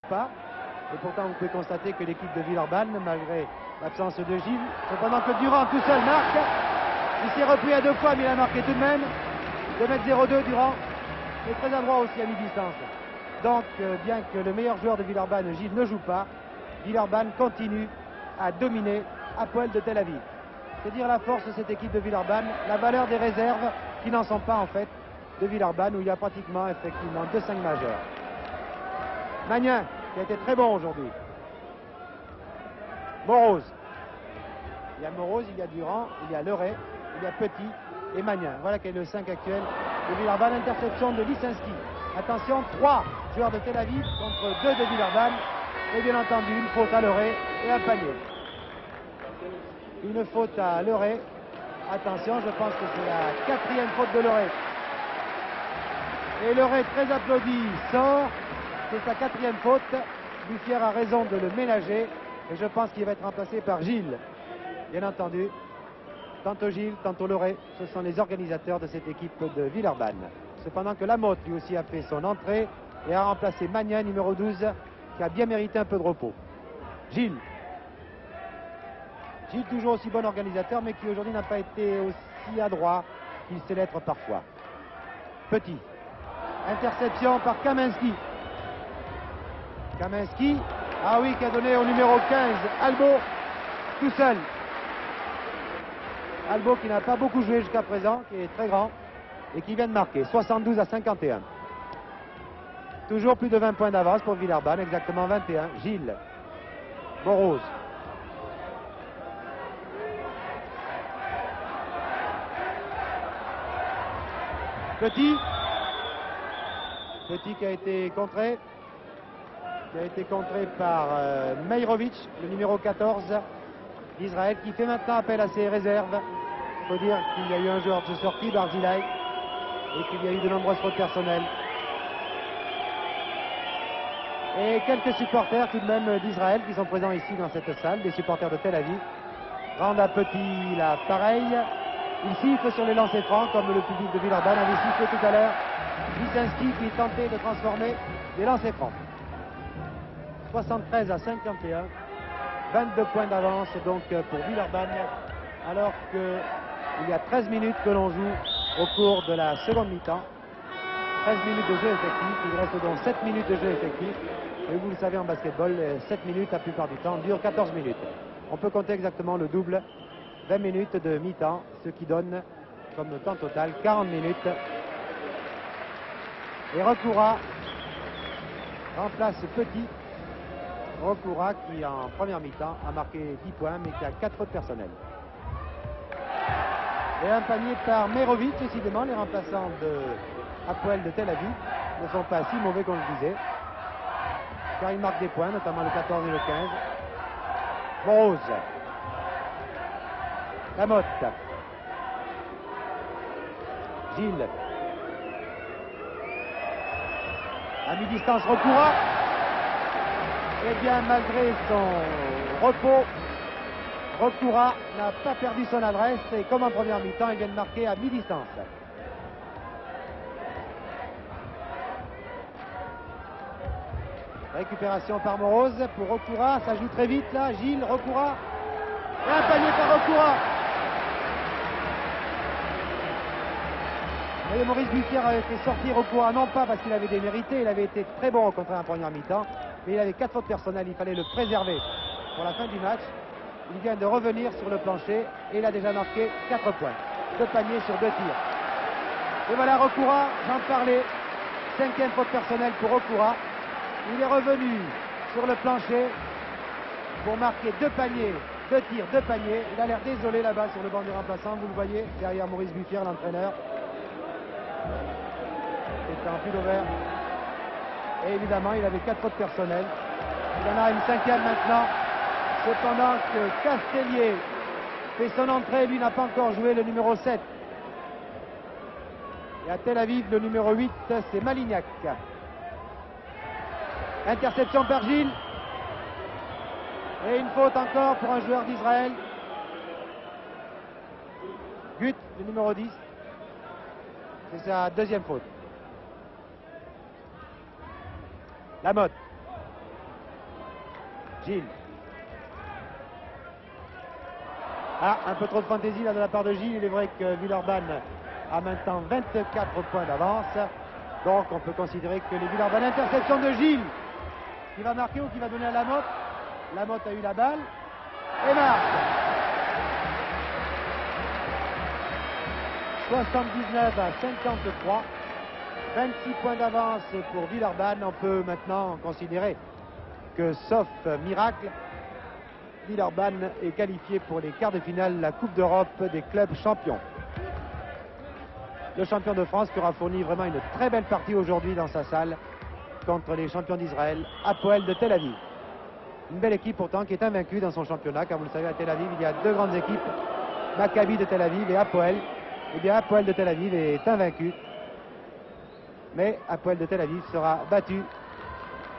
pas. Et pourtant, vous pouvez constater que l'équipe de Villeurbanne, malgré l'absence de Gilles, cependant que Durand tout seul marque. Il s'est repris à 2 fois, mais il a marqué tout de même. 2,02 m Durand. Et très adroit aussi à mi-distance. Donc, bien que le meilleur joueur de Villeurbanne, Gilles, ne joue pas, Villeurbanne continue à dominer Hapoel de Tel Aviv. C'est dire la force de cette équipe de Villeurbanne, la valeur des réserves qui n'en sont pas en fait de Villeurbanne, où il y a pratiquement effectivement 2-5 majeurs. Magnin, qui a été très bon aujourd'hui. Morose. Il y a Morose, il y a Durand, il y a Leray, il y a Petit et Magnin. Voilà quel est le 5 actuel de Villeurbanne. Interception de Lisinski. Attention, 3 joueurs de Tel Aviv contre 2 de Villeurbanne. Et bien entendu, une faute à Leray et un panier. Une faute à Leray. Attention, je pense que c'est la 4e faute de Leray. Et Leray, très applaudi, sort. C'est sa 4e faute. Buffière a raison de le ménager. Et je pense qu'il va être remplacé par Gilles. Bien entendu, tantôt Gilles, tantôt Leray. Ce sont les organisateurs de cette équipe de Villeurbanne. Cependant que Lamotte, lui aussi, a fait son entrée et a remplacé Magnin, numéro 12, qui a bien mérité un peu de repos. Gilles. Gilles, toujours aussi bon organisateur, mais qui aujourd'hui n'a pas été aussi adroit qu'il sait l'être parfois. Petit. Interception par Kaminski. Kaminski, ah oui, qui a donné au numéro 15, Albo, tout seul. Albo qui n'a pas beaucoup joué jusqu'à présent, qui est très grand et qui vient de marquer 72-51. Toujours plus de 20 points d'avance pour Villeurbanne, exactement 21. Gilles. Morose. Petit. Petit qui a été contré. Qui a été contré par Meirovic, le numéro 14 d'Israël, qui fait maintenant appel à ses réserves. Il faut dire qu'il y a eu un joueur de sortie, Barzilai, et qu'il y a eu de nombreuses fautes personnelles. Et quelques supporters tout de même d'Israël qui sont présents ici dans cette salle, des supporters de Tel Aviv, rendent à Petit là pareil. Il siffle sur les lancers francs comme le public de Villeurbanne avait sifflé tout à l'heure. Lisinski qui tentait de transformer les lancers francs. 73-51, 22 points d'avance donc pour Villeurbanne, alors qu'il y a 13 minutes que l'on joue au cours de la seconde mi-temps. 13 minutes de jeu effectif, il reste donc 7 minutes de jeu effectif. Et vous le savez en basketball, 7 minutes la plupart du temps durent 14 minutes. On peut compter exactement le double, 20 minutes de mi-temps, ce qui donne comme temps total 40 minutes. Et Recoura remplace Petit. Recoura qui en première mi-temps a marqué 10 points mais qui a 4 fautes personnelles. Et un panier par Meirovic, décidément les remplaçants de Hapoel de Tel Aviv ne sont pas si mauvais qu'on le disait. Car ils marquent des points, notamment le 14 et le 15. Morose. Lamotte. Gilles. À mi-distance, Recoura. Eh bien, malgré son repos, Recoura n'a pas perdu son adresse et comme en première mi-temps, il vient de marquer à mi-distance. Récupération par Morose pour Recoura, ça joue très vite là, Gilles, Recoura. Et un panier par Recoura. Et Maurice Buffière avait fait sortir Recoura, non pas parce qu'il avait démérité, il avait été très bon au contraire en première mi-temps, mais il avait 4 fautes personnelles, il fallait le préserver pour la fin du match. Il vient de revenir sur le plancher et il a déjà marqué 4 points. 2 paniers sur 2 tirs. Et voilà Recoura, j'en parlais, 5e faute personnelle pour Recoura. Il est revenu sur le plancher pour marquer 2 paniers, 2 tirs, 2 paniers. Il a l'air désolé là-bas sur le banc des remplaçants, vous le voyez, derrière Maurice Buffière, l'entraîneur. C'était en pull vert. Et évidemment, il avait 4 fautes personnelles. Il en a une 5e maintenant. Cependant que Castellier fait son entrée, lui n'a pas encore joué, le numéro 7. Et à Tel Aviv, le numéro 8, c'est Malignac. Interception par Gilles. Et une faute encore pour un joueur d'Israël. Gut, le numéro 10. C'est sa 2e faute. Lamotte. Gilles. Ah, un peu trop de fantaisie là de la part de Gilles. Il est vrai que Villeurbanne a maintenant 24 points d'avance. Donc on peut considérer que les Villeurbanne, interception de Gilles, qui va marquer ou qui va donner à Lamotte. Lamotte a eu la balle et marque. 79 à 53. 26 points d'avance pour Villeurbanne. On peut maintenant considérer que, sauf miracle, Villeurbanne est qualifié pour les quarts de finale de la Coupe d'Europe des clubs champions. Le champion de France qui aura fourni vraiment une très belle partie aujourd'hui dans sa salle contre les champions d'Israël, Hapoel de Tel Aviv. Une belle équipe pourtant qui est invaincue dans son championnat, car vous le savez, à Tel Aviv, il y a deux grandes équipes, Maccabi de Tel Aviv et Hapoel. Eh bien, Hapoel de Tel Aviv est invaincu. Mais Hapoel de Tel Aviv sera battu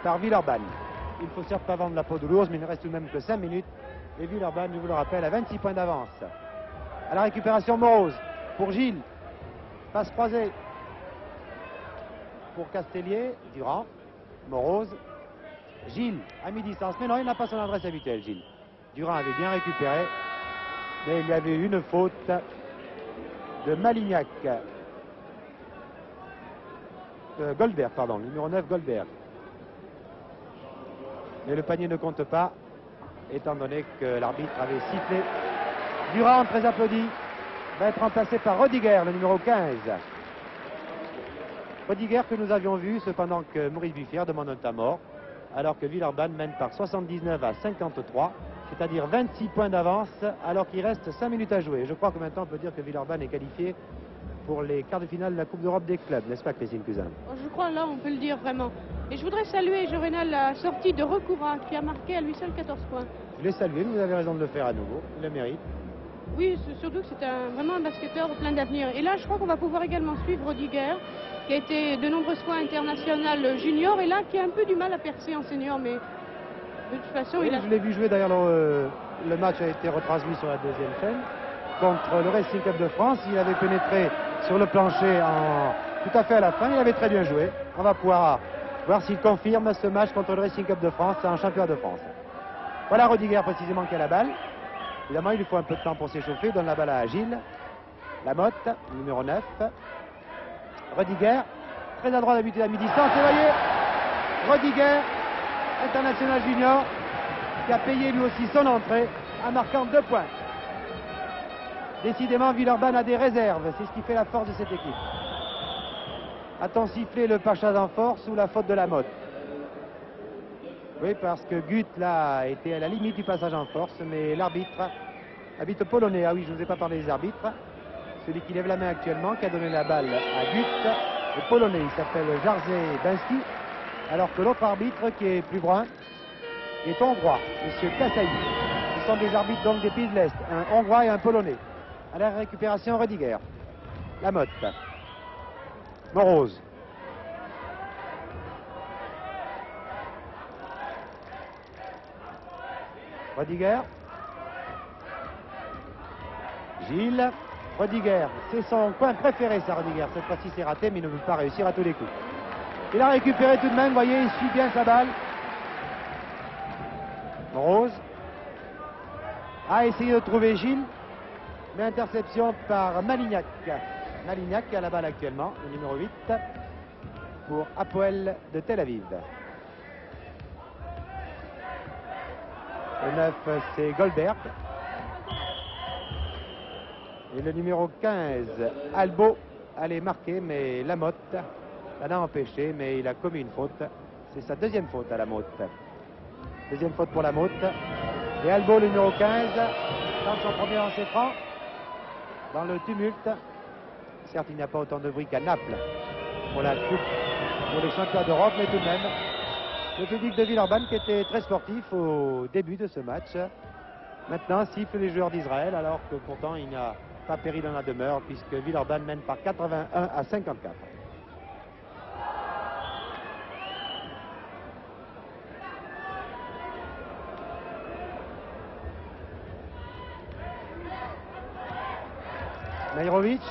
par Villeurbanne. Il faut certes pas vendre la peau de l'ours, mais il ne reste tout de même que 5 minutes. Et Villeurbanne, je vous le rappelle, a 26 points d'avance. À la récupération, Morose pour Gilles. Passe croisée pour Castellier, Durand, Morose, Gilles à mi-distance. Mais non, il n'a pas son adresse habituelle, Gilles. Durand avait bien récupéré, mais il y avait une faute de Malignac. Goldberg, pardon, numéro 9, Goldberg. Mais le panier ne compte pas, étant donné que l'arbitre avait sifflé. Durand, très applaudi, va être remplacé par Rodiger, le numéro 15. Rodiger que nous avions vu, cependant que Maurice Buffier demande un temps mort, alors que Villeurbanne mène par 79 à 53, c'est-à-dire 26 points d'avance, alors qu'il reste 5 minutes à jouer. Je crois que maintenant on peut dire que Villeurbanne est qualifié pour les quarts de finale de la Coupe d'Europe des clubs, n'est-ce pas, Christine Cousin? Je crois là, on peut le dire vraiment. Et je voudrais saluer, Jovenel, la sortie de Recoura, qui a marqué à lui seul 14 points. Je l'ai salué, vous avez raison de le faire à nouveau, il le mérite. Oui, surtout que c'est vraiment un basketteur plein d'avenir. Et là, je crois qu'on va pouvoir également suivre Rodiger, qui a été de nombreuses fois international junior, et là, qui a un peu du mal à percer en senior, mais de toute façon, oui, je l'ai vu jouer, d'ailleurs, le match a été retransmis sur la deuxième chaîne, contre le Racing Club de France. Il avait pénétré sur le plancher tout à fait à la fin, il avait très bien joué. On va pouvoir voir s'il confirme ce match contre le Racing Club de France en championnat de France. Voilà Rodiger précisément qui a la balle. Évidemment, il lui faut un peu de temps pour s'échauffer. Il donne la balle à Gilles. Lamotte, numéro 9. Rodiger, très adroit d'habitude à mi-distance. Et voyez, Rodiger, international junior, qui a payé lui aussi son entrée en marquant 2 points. Décidément, Villeurbanne a des réserves. C'est ce qui fait la force de cette équipe. A-t-on sifflé le passage en force ou la faute de Lamotte? Oui, parce que Gut, là, était à la limite du passage en force, mais l'arbitre polonais, ah oui, je ne vous ai pas parlé des arbitres, celui qui lève la main actuellement, qui a donné la balle à Gut, le polonais, il s'appelle Jarzé Binsky, alors que l'autre arbitre, qui est plus brun, est hongrois, M. Kassaï. Ce sont des arbitres donc des pays de l'Est, un hongrois et un polonais. À la récupération, Rodiger. Lamotte. Morose. Rodiger. Gilles. Rodiger. C'est son coin préféré, ça, Rodiger. Cette fois-ci, c'est raté, mais il ne veut pas réussir à tous les coups. Il a récupéré tout de même, vous voyez, il suit bien sa balle. Morose a essayé de trouver Gilles, mais interception par Malignac. Malignac qui a la balle actuellement, le numéro 8, pour Hapoel de Tel Aviv. Le 9, c'est Goldberg. Et le numéro 15, Albo, allait marquer, mais Lamotte l'en a empêché, mais il a commis une faute. C'est sa deuxième faute à Lamotte. Deuxième faute pour Lamotte. Et Albo, le numéro 15, tente son premier lancer franc. Dans le tumulte. Certes, il n'y a pas autant de bruit qu'à Naples pour la coupe, pour les championnats d'Europe, mais tout de même, le public de Villeurbanne qui était très sportif au début de ce match, maintenant siffle les joueurs d'Israël, alors que pourtant il n'y a pas péril dans la demeure, puisque Villeurbanne mène par 81 à 54. Mairovic,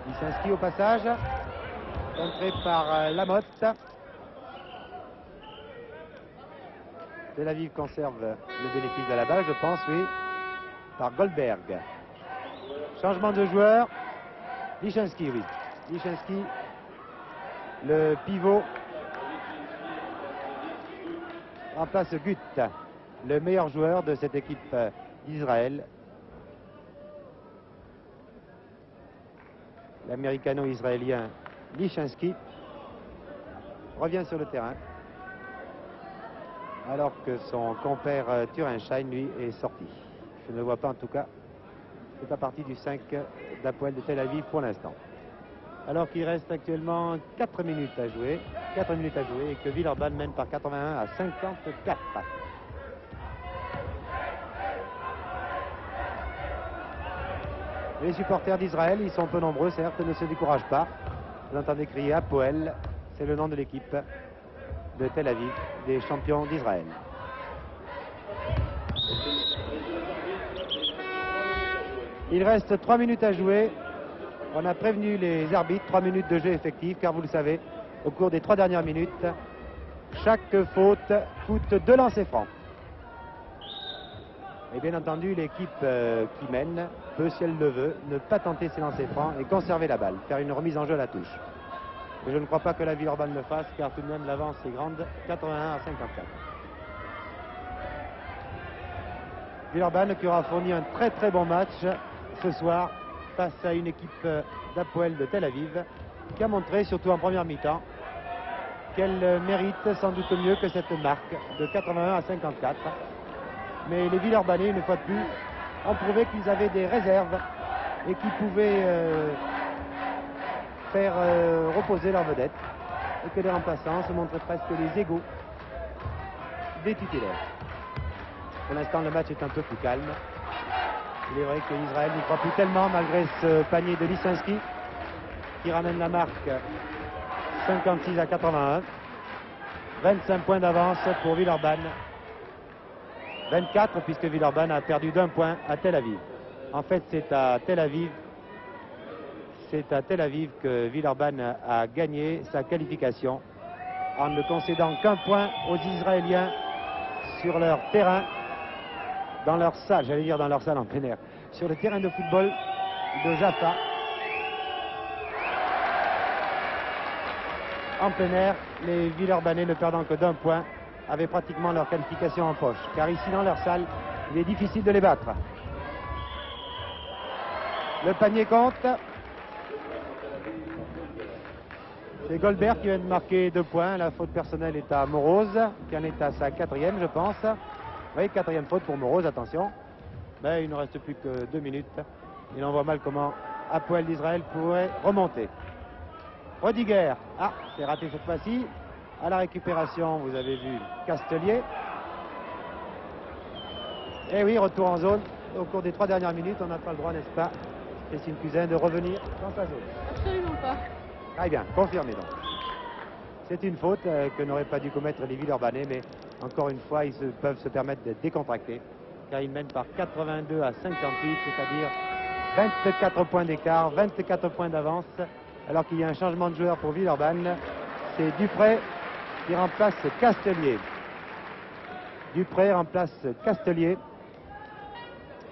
il s'inscrit au passage, contré par Lamotte. Tel Aviv conserve le bénéfice de la balle, je pense, oui, par Goldberg. Changement de joueur. Lichinski, oui. Lichinski, le pivot, remplace Gut, le meilleur joueur de cette équipe d'Israël. L'américano-israélien Lichinski revient sur le terrain, alors que son compère Turenschein, lui, est sorti. Je ne le vois pas en tout cas. C'est à partir du 5 d'Hapoel de Tel Aviv pour l'instant. Alors qu'il reste actuellement 4 minutes à jouer. 4 minutes à jouer et que Villeurbanne mène par 81 à 54. Les supporters d'Israël, ils sont peu nombreux, certes, ne se découragent pas. Vous entendez crier Hapoel, c'est le nom de l'équipe de Tel Aviv, des champions d'Israël. Il reste 3 minutes à jouer. On a prévenu les arbitres, 3 minutes de jeu effectif, car vous le savez, au cours des 3 dernières minutes, chaque faute coûte 2 lancers francs. Et bien entendu, l'équipe qui mène peut, si elle le veut, ne pas tenter ses lancers francs et conserver la balle, faire une remise en jeu à la touche. Et je ne crois pas que la Villeurbanne le fasse, car tout de même l'avance est grande, 81 à 54. Villeurbanne qui aura fourni un très très bon match ce soir face à une équipe d'Hapoel de Tel Aviv qui a montré, surtout en première mi-temps, qu'elle mérite sans doute mieux que cette marque de 81 à 54. Mais les Villeurbanais, une fois de plus, ont prouvé qu'ils avaient des réserves et qu'ils pouvaient faire reposer leurs vedettes et que les remplaçants se montraient presque les égaux des titulaires. Pour l'instant, le match est un peu plus calme. Il est vrai que l'Israël n'y croit plus tellement malgré ce panier de Lichinski qui ramène la marque 56 à 81. 25 points d'avance pour Villeurbanne. 24 puisque Villeurbanne a perdu d'1 point à Tel Aviv. En fait, c'est à Tel Aviv que Villeurbanne a gagné sa qualification en ne concédant qu'un point aux Israéliens sur leur terrain, dans leur salle, j'allais dire dans leur salle en plein air, sur le terrain de football de Jaffa. En plein air, les Villeurbanais ne perdant que d'1 point avaient pratiquement leur qualification en poche, car ici dans leur salle, il est difficile de les battre. Le panier compte. C'est Goldberg qui vient de marquer 2 points. La faute personnelle est à Morose, qui en est à sa 4e, je pense. Oui, 4e faute pour Morose, attention. Mais il ne reste plus que 2 minutes. Il en voit mal comment Hapoel d'Israël pourrait remonter. Rodiger, c'est raté cette fois-ci. À la récupération, vous avez vu Castelier. Et oui, retour en zone. Au cours des 3 dernières minutes, on n'a pas le droit, n'est-ce pas, Christine Cousin, de revenir dans sa zone. Absolument pas. Très bien, confirmé donc. C'est une faute que n'auraient pas dû commettre les Villeurbanais, mais encore une fois, ils peuvent se permettre de décontracter, car ils mènent par 82 à 58, c'est-à-dire 24 points d'écart, 24 points d'avance, alors qu'il y a un changement de joueur pour Villeurbanne. C'est Dupré qui remplace Castelier. Dupré remplace Castelier.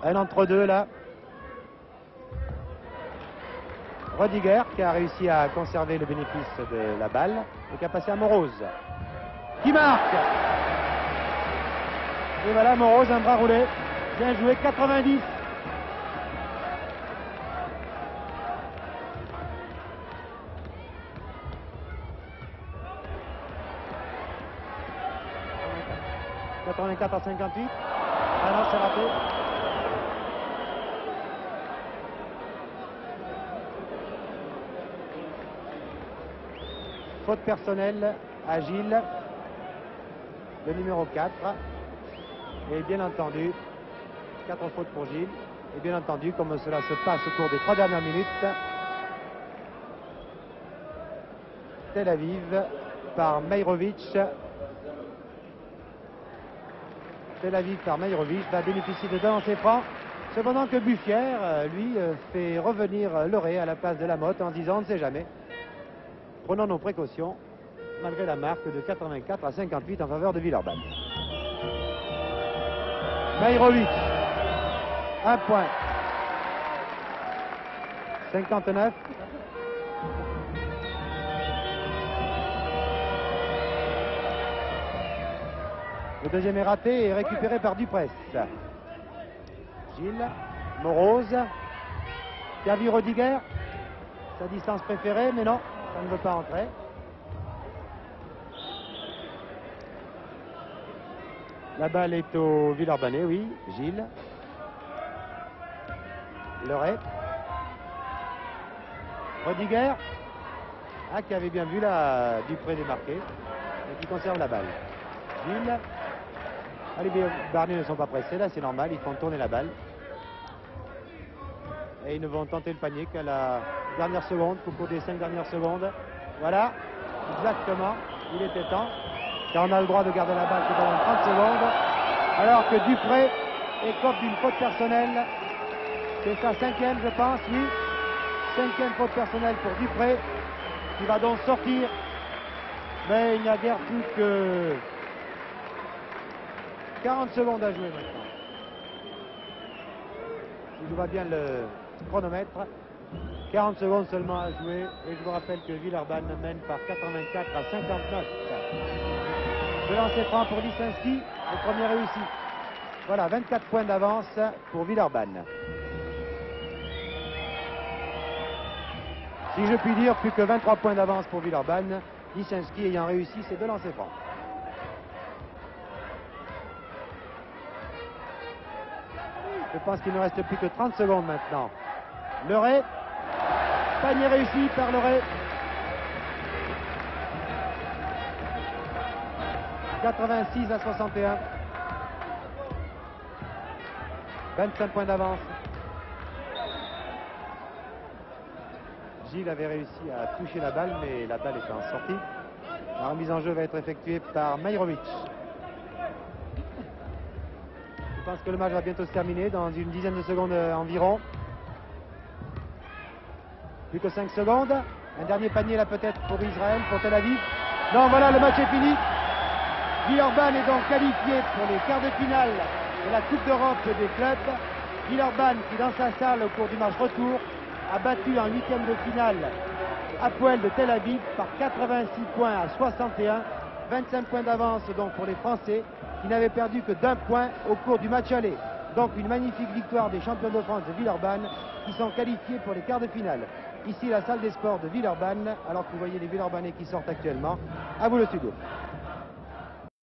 Un entre-deux là. Rodiger qui a réussi à conserver le bénéfice de la balle et qui a passé à Morose. Qui marque! Et voilà Morose, un bras roulé. Bien joué, 90. « 84 à 58. Ah non, c'est raté. Faute personnelle à Gilles, le numéro 4. Et bien entendu, 4 fautes pour Gilles. Et bien entendu, comme cela se passe au cours des 3 dernières minutes, Tel Aviv par Meirovic. Tel Aviv par Meirovic va bénéficier de 2 lancers francs. Cependant que Buffière, lui, fait revenir Loré à la place de Lamotte en disant on ne sait jamais. Prenons nos précautions, malgré la marque de 84 à 58 en faveur de Villeurbanne. Mejrovic. 1 point. 59. Le deuxième est raté et récupéré par Dupresse. Gilles, Morose, qui a vu Rodiger, sa distance préférée, mais non, ça ne veut pas entrer. La balle est au Villeurbanais, oui, Gilles. Leray. Rodiger, qui avait bien vu la Dupré démarquer et qui conserve la balle. Gilles. Les Barnier ne sont pas pressés, là c'est normal, ils font tourner la balle. Et ils ne vont tenter le panier qu'à la dernière seconde, au cours des 5 dernières secondes. Voilà, exactement, il était temps. Car on a le droit de garder la balle pendant 30 secondes. Alors que Dupré écope d'une faute personnelle. C'est sa 5e, je pense, oui. 5e faute personnelle pour Dupré, qui va donc sortir. Mais il n'y a guère plus que 40 secondes à jouer maintenant. Je vois bien le chronomètre. 40 secondes seulement à jouer. Et je vous rappelle que Villeurbanne mène par 84 à 59. Le lancer franc pour Lisinski. Le premier réussi. Voilà, 24 points d'avance pour Villeurbanne. Si je puis dire, plus que 23 points d'avance pour Villeurbanne. Lisinski ayant réussi ses 2 lancers francs. Je pense qu'il ne reste plus que 30 secondes maintenant. Leray. Panier réussi par Leray. 86 à 61. 25 points d'avance. Gilles avait réussi à toucher la balle, mais la balle est en sortie. La remise en jeu va être effectuée par Mejrovic. Je pense que le match va bientôt se terminer dans une dizaine de secondes environ. Plus que 5 secondes. Un dernier panier là peut-être pour Israël, pour Tel Aviv. Non, voilà, le match est fini. Villeurbanne est donc qualifié pour les quarts de finale de la Coupe d'Europe des clubs. Villeurbanne qui dans sa salle au cours du match retour a battu en 8e de finale Hapoel de Tel Aviv par 86 points à 61. 25 points d'avance donc pour les Français qui n'avaient perdu que d'1 point au cours du match aller. Donc une magnifique victoire des champions de France de Villeurbanne qui sont qualifiés pour les quarts de finale. Ici la salle des sports de Villeurbanne, alors que vous voyez les Villeurbanais qui sortent actuellement. À vous le studio.